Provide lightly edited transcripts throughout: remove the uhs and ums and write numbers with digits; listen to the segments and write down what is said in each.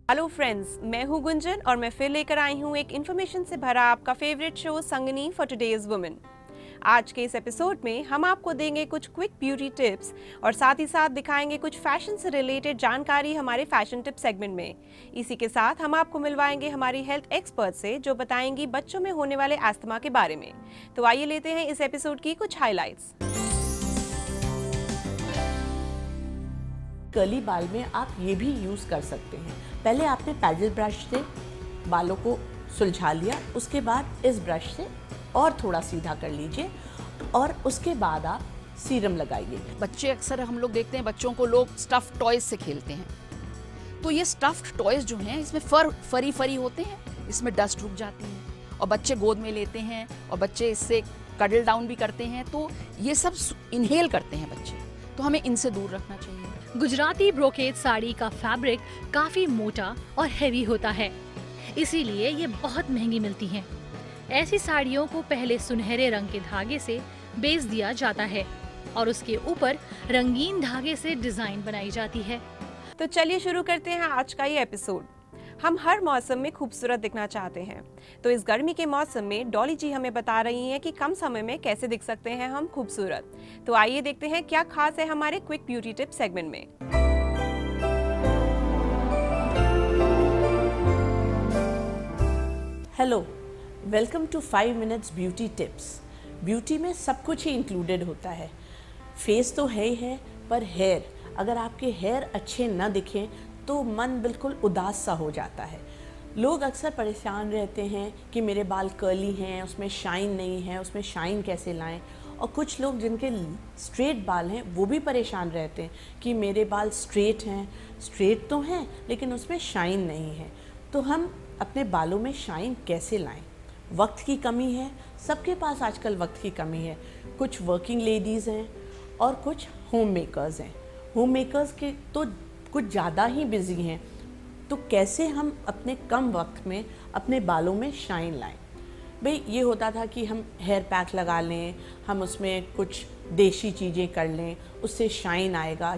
Hello friends, मैं हूं गुंजन और मैं फिर लेकर आई हूं एक इन्फॉर्मेशन से भरा आपका favourite show Sangini for today's women. आज के इस एपिसोड में हम आपको देंगे कुछ क्विक ब्यूटी टिप्स और साथ ही साथ दिखाएंगे कुछ फैशन से रिलेटेड जानकारी हमारे फैशन टिप सेगमेंट में। इसी के साथ हम आपको मिलवाएंगे हमारी हेल्थ एक्सपर्ट से जो बताएंगी बच्चों में होने वाले अस्थमा के बारे में। तो आइए लेते हैं इस एपिसोड की कुछ हाईलाइट्स। कर्ली बाल में आप ये भी यूज़ कर सकते हैं। पहले आपने पैडल ब्रश से बालों को सुलझा लिया, उसके बाद इस ब्रश से और थोड़ा सीधा कर लीजिए और उसके बाद आप सीरम लगाइए। बच्चे अक्सर हम लोग देखते हैं बच्चों को लोग स्टफ्ड टॉयज से खेलते हैं, तो ये स्टफ्ड टॉयज जो हैं इसमें फरी होते हैं, इसमें डस्ट रुक जाती है और बच्चे गोद में लेते हैं और बच्चे इससे कडल डाउन भी करते हैं, तो ये सब इनहेल करते हैं बच्चे, तो हमें इनसे दूर रखना चाहिए। गुजराती ब्रोकेड साड़ी का फैब्रिक काफी मोटा और हैवी होता है, इसीलिए ये बहुत महंगी मिलती हैं। ऐसी साड़ियों को पहले सुनहरे रंग के धागे से बेच दिया जाता है और उसके ऊपर रंगीन धागे से डिजाइन बनाई जाती है। तो चलिए शुरू करते हैं आज का ये एपिसोड। हम हर मौसम में खूबसूरत दिखना चाहते हैं, तो इस गर्मी के मौसम में डॉली जी हमें बता रही हैं कि कम समय में कैसे दिख सकते हैं हम खूबसूरत। तो आइए देखते हैं क्या खास है हमारे क्विक ब्यूटी टिप सेगमेंट में। Hello, welcome to 5 minutes beauty tips. Beauty में सब कुछ ही इंक्लूडेड होता है। फेस तो है ही है, पर हेयर, अगर आपके हेयर अच्छे न दिखें तो मन बिल्कुल उदास सा हो जाता है। लोग अक्सर परेशान रहते हैं कि मेरे बाल कर्ली हैं, उसमें शाइन नहीं है, उसमें शाइन कैसे लाएं। और कुछ लोग जिनके स्ट्रेट बाल हैं वो भी परेशान रहते हैं कि मेरे बाल स्ट्रेट हैं, स्ट्रेट तो हैं लेकिन उसमें शाइन नहीं है। तो हम अपने बालों में शाइन कैसे लाएं? वक्त की कमी है, सबके पास आजकल वक्त की कमी है। कुछ वर्किंग लेडीज़ हैं और कुछ होम मेकर्स हैं। होम मेकर्स के तो कुछ ज़्यादा ही बिजी हैं, तो कैसे हम अपने कम वक्त में अपने बालों में शाइन लाएं? भाई ये होता था कि हम हेयर पैक लगा लें, हम उसमें कुछ देसी चीज़ें कर लें, उससे शाइन आएगा।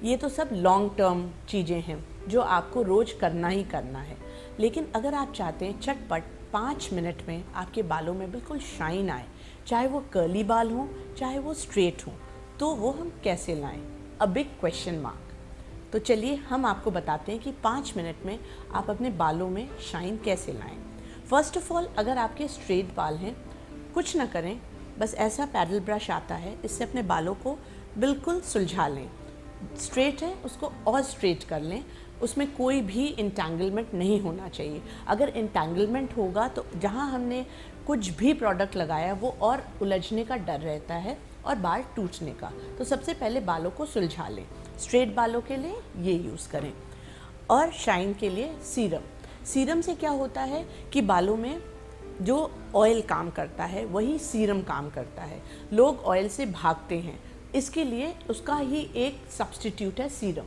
ये तो सब लॉन्ग टर्म चीज़ें हैं जो आपको रोज़ करना ही करना है। लेकिन अगर आप चाहते हैं चटपट 5 मिनट में आपके बालों में बिल्कुल शाइन आए, चाहे वो कर्ली बाल हों चाहे वो स्ट्रेट हों, तो वो हम कैसे लाएं? A big question mark. तो चलिए हम आपको बताते हैं कि 5 मिनट में आप अपने बालों में शाइन कैसे लाएं। फर्स्ट ऑफ ऑल, अगर आपके स्ट्रेट बाल हैं, कुछ ना करें, बस ऐसा पैडल ब्रश आता है, इससे अपने बालों को बिल्कुल सुलझा लें। स्ट्रेट है उसको और स्ट्रेट कर लें, उसमें कोई भी इंटेंगलमेंट नहीं होना चाहिए। अगर इंटेंगलमेंट होगा तो जहाँ हमने कुछ भी प्रोडक्ट लगाया वो और उलझने का डर रहता है और बाल टूटने का। तो सबसे पहले बालों को सुलझा लें। स्ट्रेट बालों के लिए ये यूज़ करें। और शाइन के लिए सीरम से क्या होता है कि बालों में जो ऑयल काम करता है वही सीरम काम करता है। लोग ऑयल से भागते हैं, इसके लिए उसका ही एक सब्स्टिट्यूट है सीरम।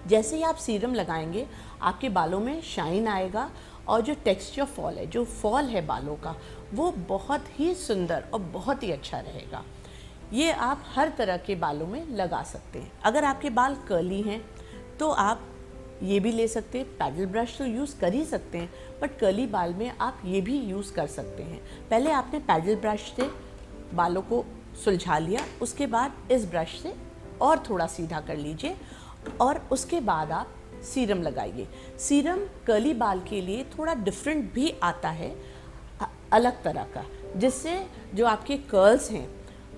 जैसे ही आप सीरम लगाएंगे आपके बालों में शाइन आएगा और जो टेक्सचर फॉल है, जो फॉल है बालों का, वो बहुत ही सुंदर और बहुत ही अच्छा रहेगा। ये आप हर तरह के बालों में लगा सकते हैं। अगर आपके बाल कर्ली हैं तो आप ये भी ले सकते हैं। पैडल ब्रश तो यूज़ कर ही सकते हैं, बट कर्ली बाल में आप ये भी यूज़ कर सकते हैं। पहले आपने पैडल ब्रश से बालों को सुलझा लिया, उसके बाद इस ब्रश से और थोड़ा सीधा कर लीजिए और उसके बाद आप सीरम लगाइए। सीरम कर्ली बाल के लिए थोड़ा डिफरेंट भी आता है, अलग तरह का, जिससे जो आपके कर्ल्स हैं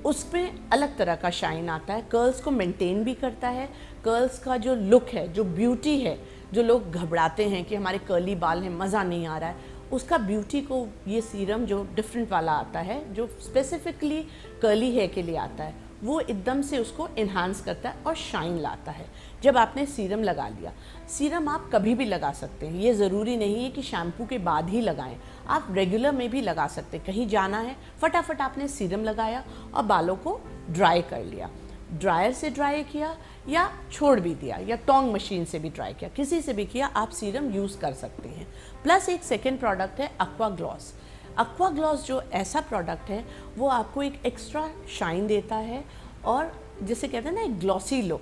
उसमें अलग तरह का शाइन आता है। कर्ल्स को मेंटेन भी करता है। कर्ल्स का जो लुक है, जो ब्यूटी है, जो लोग घबराते हैं कि हमारे कर्ली बाल हैं, मज़ा नहीं आ रहा है, उसका ब्यूटी को ये सीरम जो डिफरेंट वाला आता है, जो स्पेसिफिकली कर्ली हेयर के लिए आता है, वो एकदम से उसको इन्हांस करता है और शाइन लाता है। जब आपने सीरम लगा लिया, सीरम आप कभी भी लगा सकते हैं, ये ज़रूरी नहीं है कि शैम्पू के बाद ही लगाएं, आप रेगुलर में भी लगा सकते हैं। कहीं जाना है, फटाफट आपने सीरम लगाया और बालों को ड्राई कर लिया। ड्रायर से ड्राई किया या छोड़ भी दिया या टोंग मशीन से भी ड्राई किया, किसी से भी किया, आप सीरम यूज़ कर सकते हैं। प्लस एक सेकेंड प्रोडक्ट है एक्वा ग्लॉस। एक्वा ग्लॉस जो ऐसा प्रोडक्ट है वो आपको एक एक्स्ट्रा शाइन देता है और जिसे कहते हैं ना एक ग्लॉसी लुक,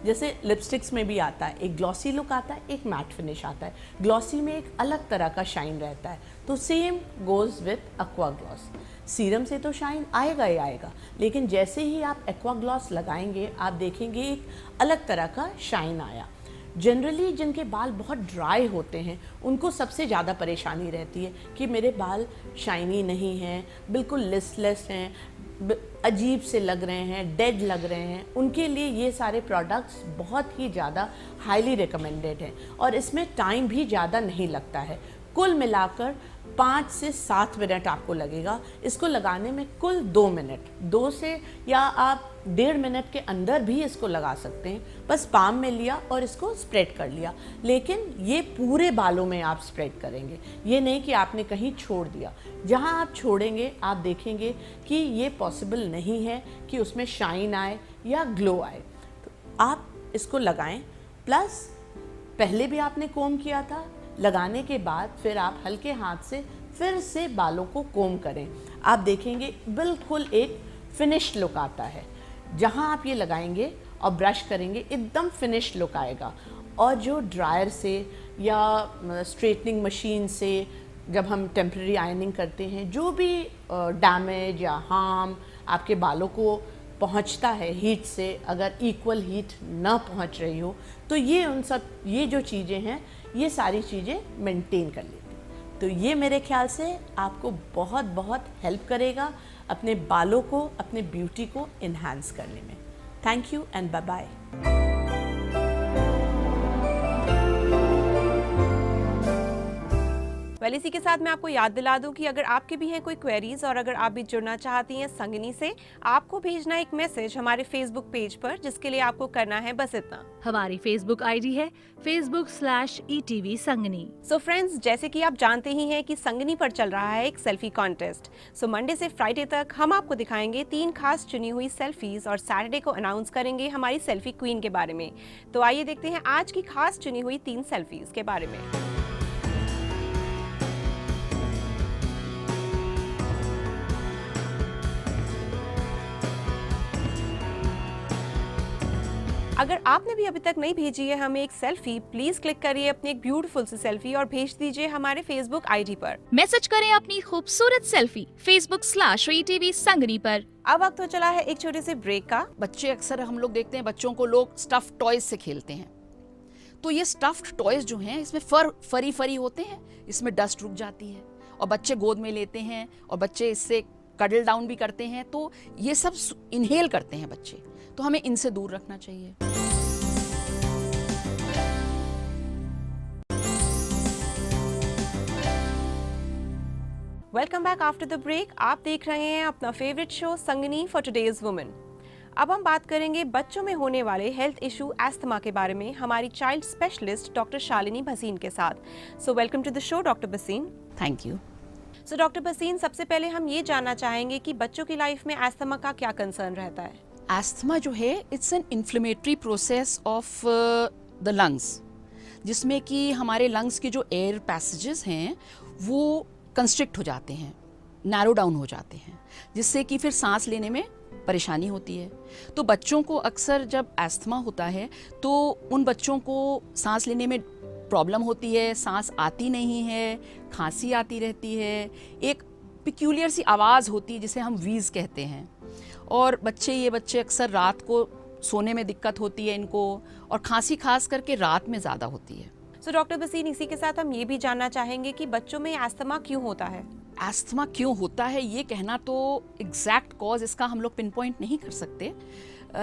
जैसे लिपस्टिक्स में भी आता है, एक ग्लॉसी लुक आता है, एक मैट फिनिश आता है। ग्लॉसी में एक अलग तरह का शाइन रहता है, तो same goes with aqua gloss. Serum से तो शाइन आएगा ही आएगा, लेकिन जैसे ही आप एक्वा ग्लॉस लगाएंगे आप देखेंगे एक अलग तरह का शाइन आया। जनरली जिनके बाल बहुत ड्राई होते हैं उनको सबसे ज़्यादा परेशानी रहती है कि मेरे बाल शाइनी नहीं हैं, बिल्कुल लिस्टलेस हैं, अजीब से लग रहे हैं, डेड लग रहे हैं। उनके लिए ये सारे प्रोडक्ट्स बहुत ही ज़्यादा हाईली रिकमेंडेड हैं और इसमें टाइम भी ज़्यादा नहीं लगता है। कुल मिलाकर 5 से 7 मिनट आपको लगेगा। इसको लगाने में कुल 2 मिनट, 2 से या आप 1.5 मिनट के अंदर भी इसको लगा सकते हैं। बस पाम में लिया और इसको स्प्रेड कर लिया, लेकिन ये पूरे बालों में आप स्प्रेड करेंगे, ये नहीं कि आपने कहीं छोड़ दिया। जहाँ आप छोड़ेंगे आप देखेंगे कि ये पॉसिबल नहीं है कि उसमें शाइन आए या ग्लो आए। तो आप इसको लगाएं, प्लस पहले भी आपने कोम किया था, लगाने के बाद फिर आप हल्के हाथ से फिर से बालों को कोम करें। आप देखेंगे बिल्कुल एक फिनिश लुक आता है। जहाँ आप ये लगाएंगे और ब्रश करेंगे एकदम फिनिश लुक आएगा। और जो ड्रायर से या स्ट्रेटनिंग मशीन से जब हम टेम्परेरी आयनिंग करते हैं, जो भी डैमेज या हार्म आपके बालों को पहुंचता है हीट से, अगर इक्वल हीट ना पहुंच रही हो, तो ये जो चीज़ें हैं ये सारी चीज़ें मेंटेन कर लेती हैं। तो ये मेरे ख्याल से आपको बहुत बहुत हेल्प करेगा अपने बालों को, अपने ब्यूटी को इन्हांस करने में। Thank you and bye bye. इसी के साथ मैं आपको याद दिला दूं कि अगर आपके भी हैं कोई क्वेरीज और अगर आप भी जुड़ना चाहती हैं संगनी से, आपको भेजना एक मैसेज हमारे फेसबुक पेज पर, जिसके लिए आपको करना है बस इतना। हमारी फेसबुक आईडी है facebook/ETV संगनी। सो फ्रेंड्स, जैसे कि आप जानते ही हैं कि संगनी पर चल रहा है एक सेल्फी कॉन्टेस्ट। सो मंडे से फ्राइडे तक हम आपको दिखाएंगे 3 खास चुनी हुई सेल्फीज और सैटरडे को अनाउंस करेंगे हमारी सेल्फी क्वीन के बारे में। तो आइए देखते हैं आज की खास चुनी हुई 3 सेल्फीज के बारे में। अगर आपने भी अभी तक नहीं भेजी है हमें एक सेल्फी, प्लीज क्लिक करिए अपनी एक ब्यूटीफुल सी सेल्फी और भेज दीजिए हमारे फेसबुक आईडी पर। मैसेज करें अपनी खूबसूरत सेल्फी facebook/ETV संगनी पर। अब वक्त हो चला है एक छोटे से ब्रेक का। बच्चे अक्सर हम लोग देखते हैं बच्चों को लोग स्टफ टॉयज से खेलते हैं। तो ये स्टफ्ड टॉयज जो हैं इसमें फरी होते हैं, इसमें डस्ट रुक जाती है और बच्चे गोद में लेते हैं और बच्चे इससे कडल डाउन भी करते हैं, तो ये सब इनहेल करते हैं बच्चे, तो हमें इनसे दूर रखना चाहिए। Welcome back after the break. आप देख रहे हैं अपना favourite show Sangini for today's women. अब हम बात करेंगे बच्चों में होने वाले हेल्थ इशू एस्थमा के बारे में हमारी child specialist doctor Shalini Bhasin के साथ। So welcome to the show doctor Bhasin. Thank you. So doctor Bhasin, सबसे पहले हम ये जानना चाहेंगे कि बच्चों की लाइफ में एस्थमा का क्या कंसर्न रहता है? एस्थमा जो है it's an inflammatory process of the lungs, जिसमें कि हमारे लंग्स के जो एयर पैसेजेस हैं वो कंस्ट्रिक्ट हो जाते हैं, नैरो डाउन हो जाते हैं, जिससे कि फिर सांस लेने में परेशानी होती है। तो बच्चों को अक्सर जब एस्थमा होता है तो उन बच्चों को सांस लेने में प्रॉब्लम होती है, सांस आती नहीं है, खांसी आती रहती है, एक पिक्यूलियर सी आवाज़ होती है जिसे हम वीज़ कहते हैं। और ये बच्चे अक्सर रात को सोने में दिक्कत होती है इनको, और खांसी खास करके रात में ज़्यादा होती है। सो डॉक्टर भसीन, इसी के साथ हम ये भी जानना चाहेंगे कि बच्चों में एस्थमा क्यों होता है? एस्थमा क्यों होता है ये कहना तो एग्जैक्ट कॉज इसका हम लोग पिन पॉइंट नहीं कर सकते,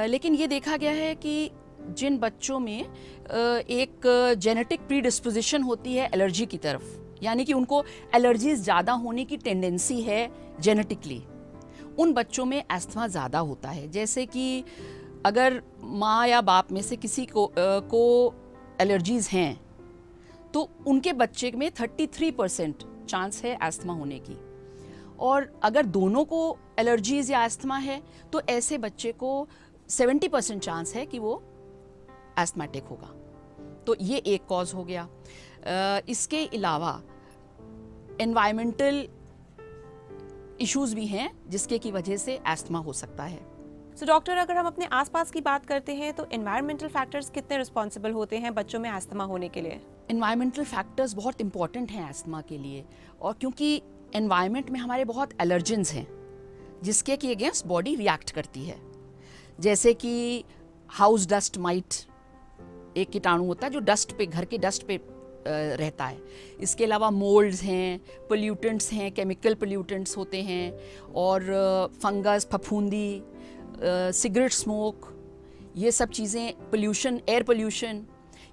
लेकिन ये देखा गया है कि जिन बच्चों में एक जेनेटिक प्रीडिस्पोजिशन होती है एलर्जी की तरफ, यानी कि उनको एलर्जीज ज़्यादा होने की टेंडेंसी है जेनेटिकली, उन बच्चों में एस्थमा ज़्यादा होता है। जैसे कि अगर माँ या बाप में से किसी को एलर्जीज़ हैं तो उनके बच्चे में 33% चांस है एस्थमा होने की, और अगर दोनों को एलर्जीज़ या एस्थमा है तो ऐसे बच्चे को 70% चांस है कि वो एस्थमेटिक होगा। तो ये एक कॉज हो गया। इसके अलावा एनवायरमेंटल इश्यूज भी हैं जिसके की वजह से एस्थमा हो सकता है। सो डॉक्टर, अगर हम अपने आसपास की बात करते हैं तो एनवायरमेंटल फैक्टर्स कितने रिस्पॉन्सिबल होते हैं बच्चों में अस्थमा होने के लिए? एनवायरमेंटल फैक्टर्स बहुत इंपॉर्टेंट हैं अस्थमा के लिए, और क्योंकि एनवायरनमेंट में हमारे बहुत एलर्जेंस हैं जिसके कि अगेंस्ट बॉडी रिएक्ट करती है। जैसे कि हाउस डस्ट माइट एक कीटाणु होता है जो डस्ट पे, घर के डस्ट पे रहता है। इसके अलावा मोल्ड्स हैं, पोल्यूटेंट्स हैं, केमिकल पोल्यूटेंट्स होते हैं, और फंगस, फफूंदी, सिगरेट स्मोक, ये सब चीज़ें, पोल्यूशन, एयर पोल्यूशन,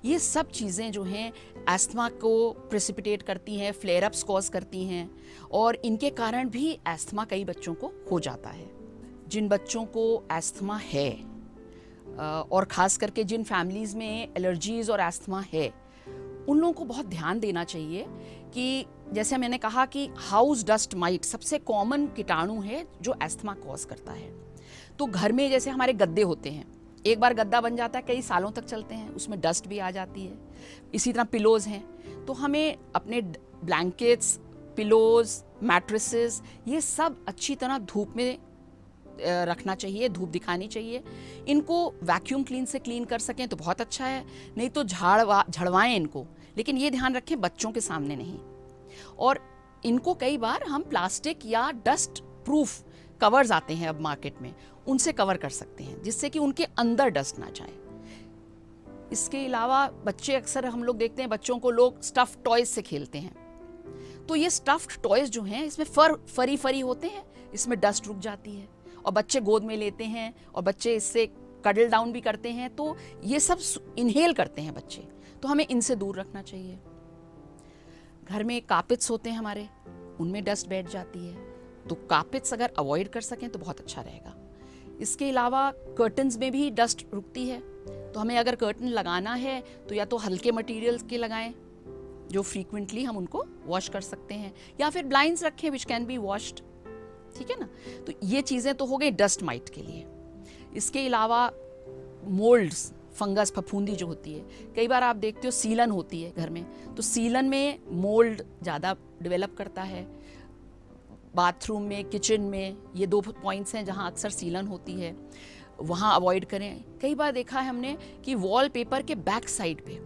ये सब चीज़ें जो हैं एस्थमा को प्रेसिपिटेट करती हैं, फ्लेयर अप्स कॉज करती हैं, और इनके कारण भी एस्थमा कई बच्चों को हो जाता है। जिन बच्चों को एस्थमा है और ख़ास करके जिन फैमिलीज़ में एलर्जीज़ और एस्थमा है, उन लोगों को बहुत ध्यान देना चाहिए कि जैसे मैंने कहा कि हाउस डस्ट माइट सबसे कॉमन कीटाणु है जो एस्थमा कॉज करता है। तो घर में जैसे हमारे गद्दे होते हैं, एक बार गद्दा बन जाता है, कई सालों तक चलते हैं, उसमें डस्ट भी आ जाती है। इसी तरह पिलोज़ हैं, तो हमें अपने ब्लैंकेट्स, पिलोज़, मैट्रेसेस, ये सब अच्छी तरह धूप में रखना चाहिए, धूप दिखानी चाहिए। इनको वैक्यूम क्लीन से क्लीन कर सकें तो बहुत अच्छा है, नहीं तो झड़वाएं इनको, लेकिन ये ध्यान रखें बच्चों के सामने नहीं। और इनको कई बार हम प्लास्टिक या डस्ट प्रूफ कवर्स आते हैं अब मार्केट में, उनसे कवर कर सकते हैं जिससे कि उनके अंदर डस्ट ना जाए। इसके अलावा बच्चे, अक्सर हम लोग देखते हैं बच्चों को लोग स्टफ टॉयज से खेलते हैं, तो ये स्टफ्ड टॉयज जो हैं इसमें फरी होते हैं, इसमें डस्ट रुक जाती है, और बच्चे गोद में लेते हैं और बच्चे इससे कडल डाउन भी करते हैं, तो ये सब इनहेल करते हैं बच्चे, तो हमें इनसे दूर रखना चाहिए। घर में कार्पेट्स होते हैं हमारे, उनमें डस्ट बैठ जाती है, तो कार्पेट्स अगर अवॉइड कर सकें तो बहुत अच्छा रहेगा। इसके अलावा कर्टन्स में भी डस्ट रुकती है, तो हमें अगर कर्टन लगाना है तो या तो हल्के मटेरियल्स के लगाएं जो फ्रीक्वेंटली हम उनको वॉश कर सकते हैं, या फिर ब्लाइंड्स रखें विच कैन बी वॉश्ड, ठीक है ना। तो ये चीज़ें तो हो गई डस्ट माइट के लिए। इसके अलावा मोल्ड्स, फंगस, फफूंदी जो होती है, कई बार आप देखते हो सीलन होती है घर में, तो सीलन में मोल्ड ज़्यादा डेवलप करता है। बाथरूम में, किचन में, ये 2 पॉइंट्स हैं जहाँ अक्सर सीलन होती है, वहाँ अवॉइड करें। कई बार देखा है हमने कि वॉलपेपर के बैक साइड पे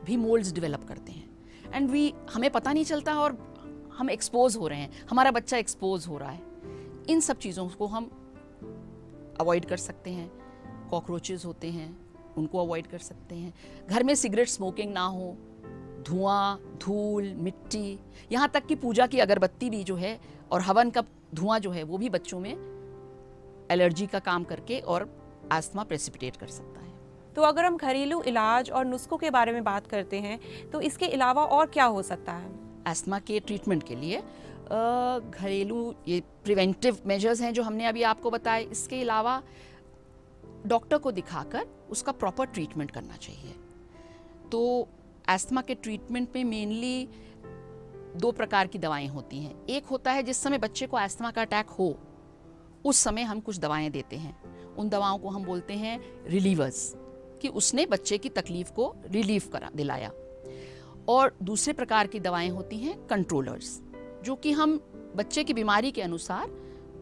भी मोल्ड्स डेवलप करते हैं, एंड हमें पता नहीं चलता और हम एक्सपोज हो रहे हैं, हमारा बच्चा एक्सपोज हो रहा है। इन सब चीज़ों को हम अवॉइड कर सकते हैं। कॉकरोचेस होते हैं, उनको अवॉइड कर सकते हैं। घर में सिगरेट स्मोकिंग ना हो, धुआं, धूल, मिट्टी, यहाँ तक कि पूजा की अगरबत्ती भी जो है और हवन का धुआं जो है वो भी बच्चों में एलर्जी का काम करके और अस्थमा प्रेसिपिटेट कर सकता है। तो अगर हम घरेलू इलाज और नुस्खों के बारे में बात करते हैं तो इसके अलावा और क्या हो सकता है? अस्थमा के ट्रीटमेंट के लिए घरेलू ये प्रिवेंटिव मेजर्स हैं जो हमने अभी आपको बताए। इसके अलावा डॉक्टर को दिखाकर उसका प्रॉपर ट्रीटमेंट करना चाहिए। तो अस्थमा के ट्रीटमेंट में मेनली 2 प्रकार की दवाएं होती हैं। एक होता है जिस समय बच्चे को अस्थमा का अटैक हो, उस समय हम कुछ दवाएं देते हैं, उन दवाओं को हम बोलते हैं रिलीवर्स, कि उसने बच्चे की तकलीफ को रिलीफ करा दिलाया। और दूसरे प्रकार की दवाएं होती हैं कंट्रोलर्स, जो कि हम बच्चे की बीमारी के अनुसार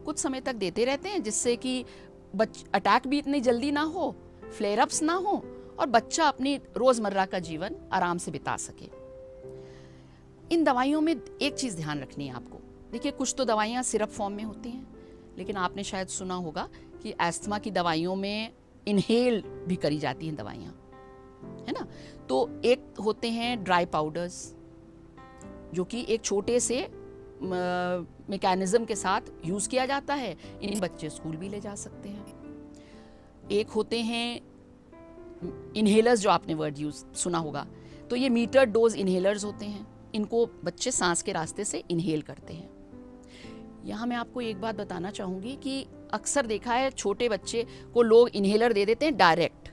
कुछ समय तक देते रहते हैं, जिससे कि अटैक भी इतनी जल्दी ना हो, फ्लेयर अप्स ना हो, और बच्चा अपनी रोज़मर्रा का जीवन आराम से बिता सके। इन दवाइयों में एक चीज़ ध्यान रखनी है आपको। देखिए, कुछ तो दवाइयाँ सिरप फॉर्म में होती हैं, लेकिन आपने शायद सुना होगा कि अस्थमा की दवाइयों में इनहेल भी करी जाती हैं दवाइयाँ, है ना। तो एक होते हैं ड्राई पाउडर्स, जो कि एक छोटे से मैकेनिज्म के साथ यूज़ किया जाता है, इन बच्चे स्कूल भी ले जा सकते हैं। एक होते हैं इनहेलर्स, जो आपने वर्ड यूज़ सुना होगा, तो ये मीटर डोज इनहेलर्स होते हैं, इनको बच्चे सांस के रास्ते से इनहेल करते हैं। यहाँ मैं आपको एक बात बताना चाहूँगी कि अक्सर देखा है छोटे बच्चे को लोग इनहेलर दे देते हैं डायरेक्ट,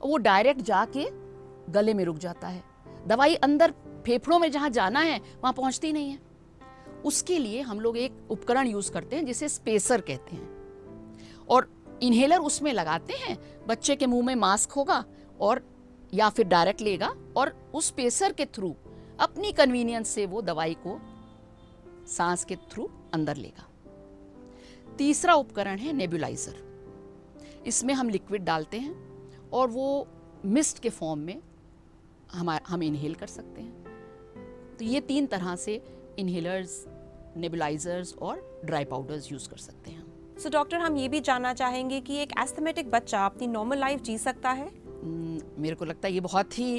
और वो डायरेक्ट जाके गले में रुक जाता है, दवाई अंदर फेफड़ों में जहाँ जाना है वहाँ पहुँचती नहीं है। उसके लिए हम लोग एक उपकरण यूज़ करते हैं जिसे स्पेसर कहते हैं, और इनहेलर उसमें लगाते हैं, बच्चे के मुंह में मास्क होगा और या फिर डायरेक्ट लेगा, और उस स्पेसर के थ्रू अपनी कन्वीनियंस से वो दवाई को सांस के थ्रू अंदर लेगा। तीसरा उपकरण है नेबुलाइजर। इसमें हम लिक्विड डालते हैं और वो मिस्ट के फॉर्म में हम इनहेल कर सकते हैं। तो ये 3 तरह से इनहेलर्स, नेबुलाइजर्स और ड्राई पाउडर्स यूज़ कर सकते हैं। सो डॉक्टर, हम ये भी जानना चाहेंगे कि एक एस्थमेटिक बच्चा अपनी नॉर्मल लाइफ जी सकता है? मेरे को लगता है ये बहुत ही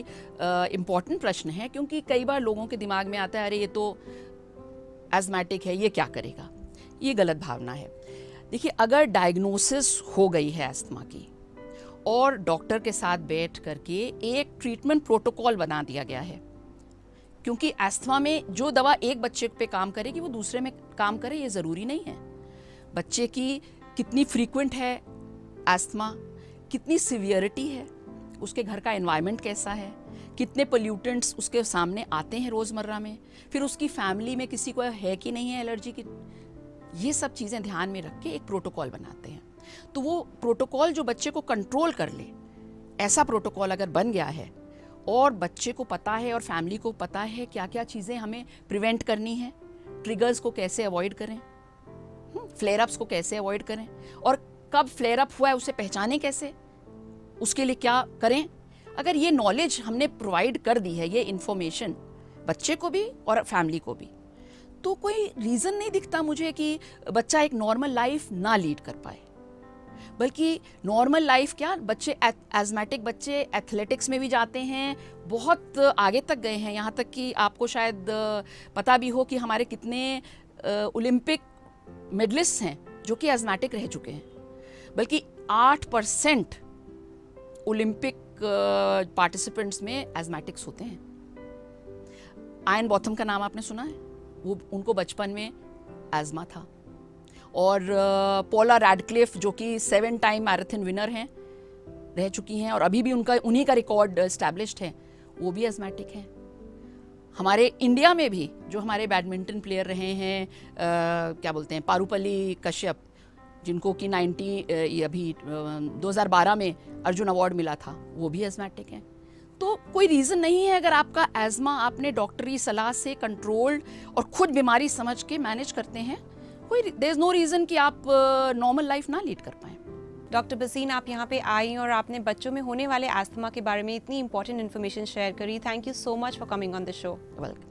इम्पॉर्टेंट प्रश्न है, क्योंकि कई बार लोगों के दिमाग में आता है अरे ये तो एस्थमेटिक है, ये क्या करेगा। ये गलत भावना है। देखिए, अगर डायग्नोसिस हो गई है एस्थमा की और डॉक्टर के साथ बैठ करके एक ट्रीटमेंट प्रोटोकॉल बना दिया गया है, क्योंकि एस्थमा में जो दवा एक बच्चे पे काम करेगी वो दूसरे में काम करे, ये ज़रूरी नहीं है। बच्चे की कितनी फ्रीक्वेंट है एस्थमा, कितनी सीवियरिटी है, उसके घर का एनवायरनमेंट कैसा है, कितने पोल्यूटेंट्स उसके सामने आते हैं रोज़मर्रा में, फिर उसकी फैमिली में किसी को है कि नहीं है एलर्जी की, ये सब चीज़ें ध्यान में रख के एक प्रोटोकॉल बनाते हैं। तो वो प्रोटोकॉल जो बच्चे को कंट्रोल कर ले, ऐसा प्रोटोकॉल अगर बन गया है और बच्चे को पता है और फैमिली को पता है क्या क्या चीज़ें हमें प्रिवेंट करनी है, ट्रिगर्स को कैसे अवॉइड करें, फ्लेयर अप्स को कैसे अवॉइड करें, और कब फ्लेयर अप हुआ है उसे पहचानें कैसे, उसके लिए क्या करें, अगर ये नॉलेज हमने प्रोवाइड कर दी है, ये इन्फॉर्मेशन बच्चे को भी और फैमिली को भी, तो कोई रीज़न नहीं दिखता मुझे कि बच्चा एक नॉर्मल लाइफ ना लीड कर पाए। बल्कि नॉर्मल लाइफ क्या, बच्चे एस्थमेटिक बच्चे एथलेटिक्स में भी जाते हैं, बहुत आगे तक गए हैं। यहाँ तक कि आपको शायद पता भी हो कि हमारे कितने ओलंपिक मेडलिस्ट हैं जो कि एस्थमेटिक रह चुके हैं। बल्कि 8% ओलंपिक पार्टिसिपेंट्स में एस्थमेटिक्स होते हैं। आयन बॉथम का नाम आपने सुना है? वो उनको बचपन में एज़मा था। और पॉला रैडक्लिफ जो कि 7 टाइम मैराथन विनर हैं, रह चुकी हैं और अभी भी उन्हीं का रिकॉर्ड एस्टैब्लिश्ड है, वो भी एस्थमेटिक हैं। हमारे इंडिया में भी जो हमारे बैडमिंटन प्लेयर रहे हैं, क्या बोलते हैं, पारुपल्ली कश्यप, जिनको कि 2012 में अर्जुन अवार्ड मिला था, वो भी एस्थमेटिक हैं। तो कोई रीज़न नहीं है, अगर आपका एज़मा आपने डॉक्टरी सलाह से कंट्रोल्ड और खुद बीमारी समझ के मैनेज करते हैं, कोई देयर इज नो रीज़न कि आप नॉर्मल लाइफ ना लीड कर पाएं। डॉक्टर बसीन, आप यहाँ पे आई और आपने बच्चों में होने वाले एस्थमा के बारे में इतनी इंपॉर्टेंट इन्फॉर्मेशन शेयर करी। Thank you so much for coming on the show. Welcome.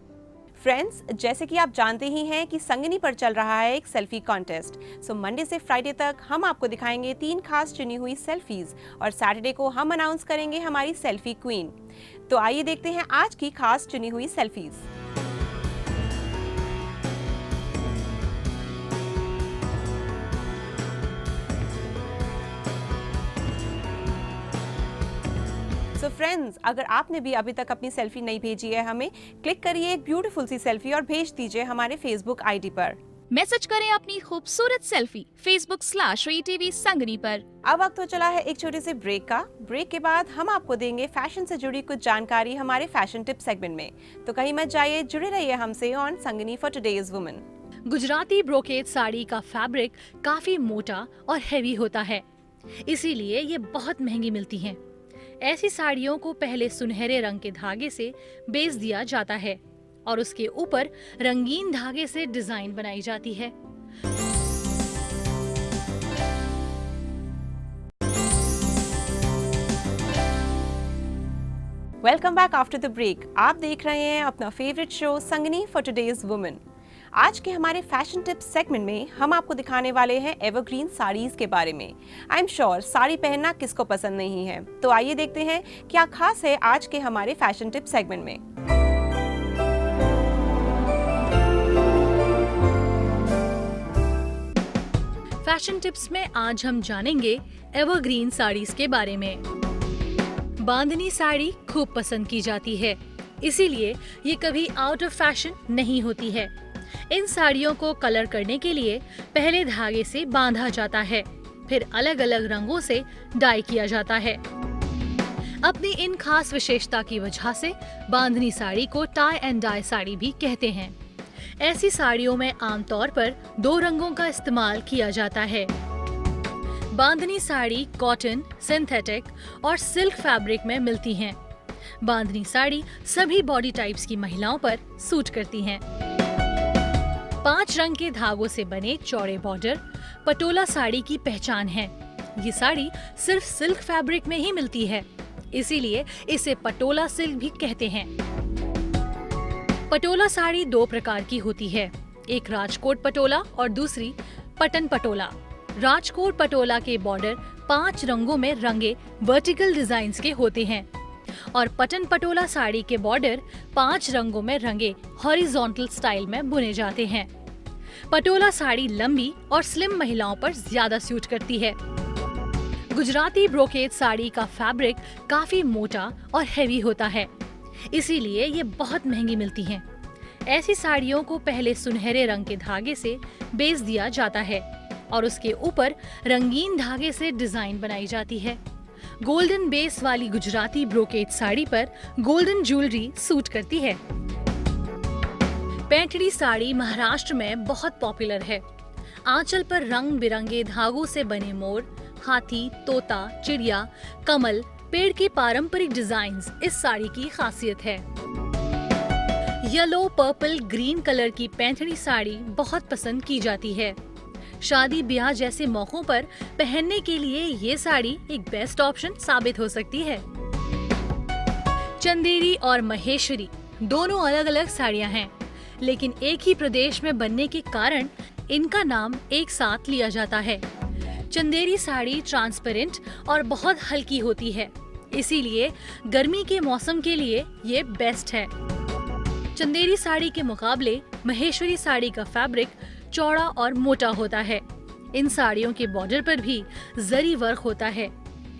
Friends, जैसे कि आप जानते ही हैं कि संगनी पर चल रहा है एक सेल्फी कॉन्टेस्ट। सो मंडे से फ्राइडे तक हम आपको दिखाएंगे 3 खास चुनी हुई सेल्फीज और सैटरडे को हम अनाउंस करेंगे हमारी सेल्फी क्वीन। तो आइए देखते हैं आज की खास चुनी हुई सेल्फीज। सो फ्रेंड्स, अगर आपने भी अभी तक अपनी सेल्फी नहीं भेजी है हमें, क्लिक करिए एक ब्यूटीफुल सी सेल्फी और भेज दीजिए हमारे फेसबुक आईडी पर। मैसेज करें अपनी खूबसूरत सेल्फी Facebook/VTV संगनी पर। अब वक्त हो चला है एक छोटे से ब्रेक का। ब्रेक के बाद हम आपको देंगे फैशन से जुड़ी कुछ जानकारी हमारे फैशन टिप सेगमेंट में। तो कहीं मत जाइए, जुड़े रहिए हमसे on Sangini for today's women. Gujarati brocade sari का फैब्रिक काफी मोटा और हैवी होता है, इसीलिए ये बहुत महंगी मिलती हैं। ऐसी साड़ियों को पहले सुनहरे रंग के धागे से बेच दिया जाता है और उसके ऊपर रंगीन धागे से डिजाइन बनाई जाती है। Welcome back after the break. आप देख रहे हैं अपना favourite show Sangini for today's women. आज के हमारे फैशन टिप्स सेगमेंट में हम आपको दिखाने वाले हैं एवरग्रीन साड़ीज के बारे में। आई एम श्योर साड़ी पहनना किसको पसंद नहीं है। तो आइए देखते हैं क्या खास है आज के हमारे फैशन टिप्स सेगमेंट में। फैशन टिप्स में आज हम जानेंगे एवरग्रीन साड़ीज के बारे में। बांधनी साड़ी खूब पसंद की जाती है, इसीलिए ये कभी आउट ऑफ फैशन नहीं होती है। इन साड़ियों को कलर करने के लिए पहले धागे से बांधा जाता है, फिर अलग अलग रंगों से डाई किया जाता है। अपनी इन खास विशेषता की वजह से बांधनी साड़ी को टाई एंड डाई साड़ी भी कहते हैं। ऐसी साड़ियों में आमतौर पर 2 रंगों का इस्तेमाल किया जाता है। बांधनी साड़ी कॉटन, सिंथेटिक और सिल्क फैब्रिक में मिलती हैं। बांधनी साड़ी सभी बॉडी टाइप्स की महिलाओं पर सूट करती हैं। 5 रंग के धागों से बने चौड़े बॉर्डर पटोला साड़ी की पहचान है। ये साड़ी सिर्फ सिल्क फैब्रिक में ही मिलती है, इसीलिए इसे पटोला सिल्क भी कहते हैं। पटोला साड़ी दो प्रकार की होती है, एक राजकोट पटोला और दूसरी पटन पटोला। राजकोट पटोला के बॉर्डर 5 रंगों में रंगे वर्टिकल डिजाइन्स के होते हैं और पटन पटोला साड़ी के बॉर्डर 5 रंगों में रंगे हॉरिजॉन्टल स्टाइल में बुने जाते हैं। पटोला साड़ी लंबी और स्लिम महिलाओं पर ज्यादा सूट करती है। गुजराती ब्रोकेड साड़ी का फैब्रिक काफी मोटा और हैवी होता है, इसीलिए ये बहुत महंगी मिलती हैं। ऐसी साड़ियों को पहले सुनहरे रंग के धागे से बेच दिया जाता है और उसके ऊपर रंगीन धागे से डिजाइन बनाई जाती है। गोल्डन बेस वाली गुजराती ब्रोकेड साड़ी पर गोल्डन ज्वेलरी सूट करती है। पैठणी साड़ी महाराष्ट्र में बहुत पॉपुलर है। आंचल पर रंग बिरंगे धागों से बने मोर, हाथी, तोता, चिड़िया, कमल, पेड़ के पारंपरिक डिजाइन्स इस साड़ी की खासियत है। येलो, पर्पल, ग्रीन कलर की पैठणी साड़ी बहुत पसंद की जाती है। शादी ब्याह जैसे मौकों पर पहनने के लिए ये साड़ी एक बेस्ट ऑप्शन साबित हो सकती है। चंदेरी और महेश्वरी दोनों अलग अलग साड़ियां हैं, लेकिन एक ही प्रदेश में बनने के कारण इनका नाम एक साथ लिया जाता है। चंदेरी साड़ी ट्रांसपेरेंट और बहुत हल्की होती है, इसीलिए गर्मी के मौसम के लिए ये बेस्ट है। चंदेरी साड़ी के मुकाबले महेश्वरी साड़ी का फैब्रिक चौड़ा और मोटा होता है। इन साड़ियों के बॉर्डर पर भी जरी वर्क होता है।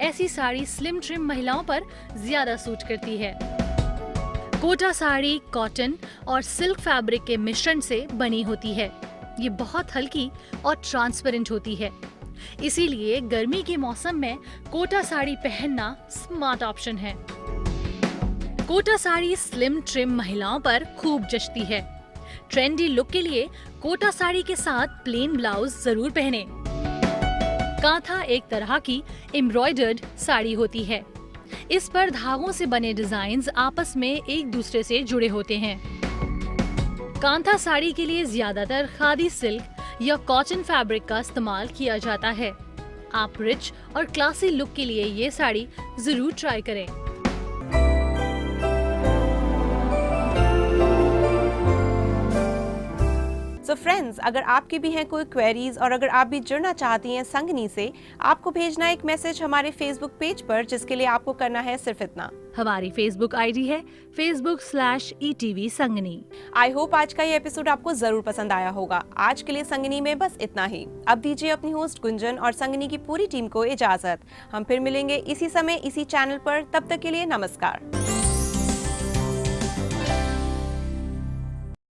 ऐसी साड़ी स्लिम ट्रिम महिलाओं पर ज्यादा सूट करती है। कोटा साड़ी कॉटन और सिल्क फैब्रिक के मिश्रण से बनी होती है। ये बहुत हल्की और ट्रांसपेरेंट होती है, इसीलिए गर्मी के मौसम में कोटा साड़ी पहनना स्मार्ट ऑप्शन है। कोटा साड़ी स्लिम ट्रिम महिलाओं पर खूब जचती है। ट्रेंडी लुक के लिए कोटा साड़ी के साथ प्लेन ब्लाउज जरूर पहने। कांथा एक तरह की एम्ब्रॉयडर्ड साड़ी होती है। इस पर धागों से बने डिजाइन्स आपस में एक दूसरे से जुड़े होते हैं। कांथा साड़ी के लिए ज्यादातर खादी सिल्क या कॉटन फैब्रिक का इस्तेमाल किया जाता है। आप रिच और क्लासी लुक के लिए ये साड़ी जरूर ट्राई करें। सो फ्रेंड्स, अगर आपकी भी हैं कोई क्वेरीज और अगर आप भी जुड़ना चाहती हैं संगनी से, आपको भेजना एक मैसेज हमारे फेसबुक पेज पर, जिसके लिए आपको करना है सिर्फ इतना। हमारी फेसबुक आईडी है facebook/ETV संगनी। आई होप आज का ये एपिसोड आपको जरूर पसंद आया होगा। आज के लिए संगनी में बस इतना ही। अब दीजिए अपनी होस्ट गुंजन और संगनी की पूरी टीम को इजाजत। हम फिर मिलेंगे इसी समय इसी चैनल पर। तब तक के लिए नमस्कार।